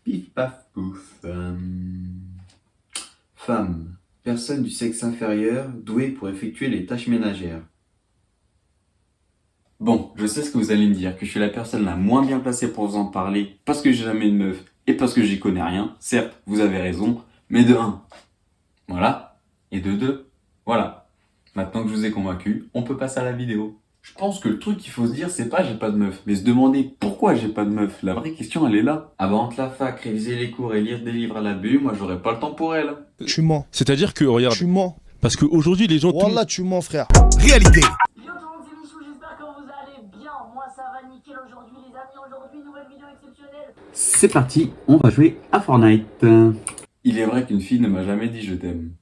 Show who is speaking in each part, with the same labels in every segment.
Speaker 1: Pif paf pouf. Femme. Personne du sexe inférieur douée pour effectuer les tâches ménagères. Bon, je sais ce que vous allez me dire, que je suis la personne la moins bien placée pour vous en parler, parce que j'ai jamais de meuf et parce que j'y connais rien. Certes, vous avez raison, mais de 1, voilà, et de 2, voilà. Maintenant que je vous ai convaincu, on peut passer à la vidéo. Je pense que le truc qu'il faut se dire, c'est pas j'ai pas de meuf, mais se demander pourquoi j'ai pas de meuf. La vraie question, elle est là. Ah bah entre la fac, réviser les cours et lire des livres à la BU, moi j'aurais pas le temps pour elle.
Speaker 2: Tu mens.
Speaker 3: C'est-à-dire que, regarde,
Speaker 2: Tu mens.
Speaker 3: parce qu'aujourd'hui, les gens...
Speaker 2: Wallah, tu mens, frère.
Speaker 3: Réalité.
Speaker 4: Yo tout le monde, c'est Michou, j'espère que vous allez bien. Moi ça va nickel aujourd'hui les amis, aujourd'hui nouvelle vidéo exceptionnelle.
Speaker 1: C'est parti, on va jouer à Fortnite. Il est vrai qu'une fille ne m'a jamais dit je t'aime.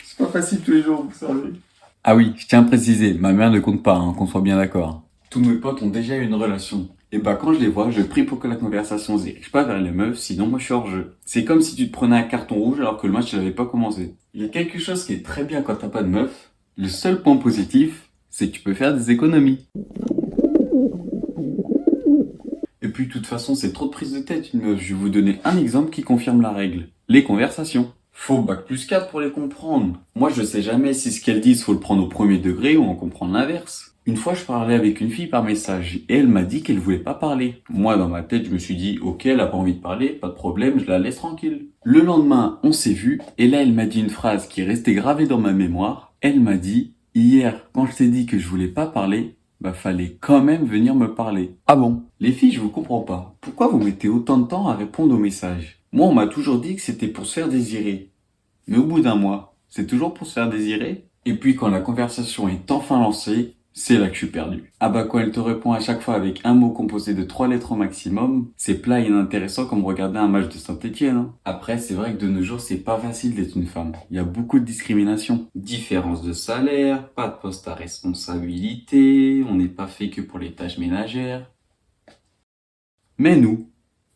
Speaker 1: C'est pas facile tous les jours, vous savez. Ah oui, je tiens à préciser, ma mère ne compte pas, qu'on soit bien d'accord. Tous mes potes ont déjà eu une relation. Et bah quand je les vois, je prie pour que la conversation se dirige pas vers les meufs, sinon moi je suis hors jeu. C'est comme si tu te prenais un carton rouge alors que le match n'avait pas commencé. Il y a quelque chose qui est très bien quand t'as pas de meuf. Le seul point positif, c'est que tu peux faire des économies. Et puis de toute façon, c'est trop de prise de tête une meuf. Je vais vous donner un exemple qui confirme la règle. Les conversations. Faut bac+4 pour les comprendre. Moi je sais jamais si ce qu'elles disent faut le prendre au premier degré ou en comprendre l'inverse. Une fois je parlais avec une fille par message et elle m'a dit qu'elle voulait pas parler. Moi dans ma tête je me suis dit ok elle a pas envie de parler, pas de problème, je la laisse tranquille. Le lendemain on s'est vu et là elle m'a dit une phrase qui est restée gravée dans ma mémoire. Elle m'a dit hier quand je t'ai dit que je voulais pas parler, bah fallait quand même venir me parler. Ah bon? Les filles je vous comprends pas. Pourquoi vous mettez autant de temps à répondre aux messages? Moi on m'a toujours dit que c'était pour se faire désirer. Mais au bout d'un mois, c'est toujours pour se faire désirer. Et puis quand la conversation est enfin lancée, c'est là que je suis perdu. Ah bah quand elle te répond à chaque fois avec un mot composé de 3 lettres au maximum, c'est plat et inintéressant comme regarder un match de Saint-Étienne. Après, c'est vrai que de nos jours, c'est pas facile d'être une femme. Il y a beaucoup de discrimination. Différence de salaire, pas de poste à responsabilité, on n'est pas fait que pour les tâches ménagères. Mais nous,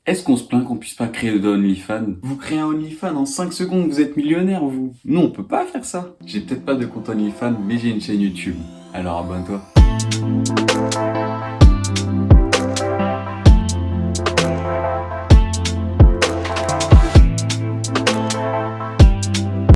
Speaker 1: est-ce qu'on se plaint qu'on puisse pas créer de OnlyFans? Vous créez un OnlyFans en 5 secondes, vous êtes millionnaire, vous. Nous, on peut pas faire ça. J'ai peut-être pas de compte OnlyFans, mais j'ai une chaîne YouTube. Alors abonne-toi.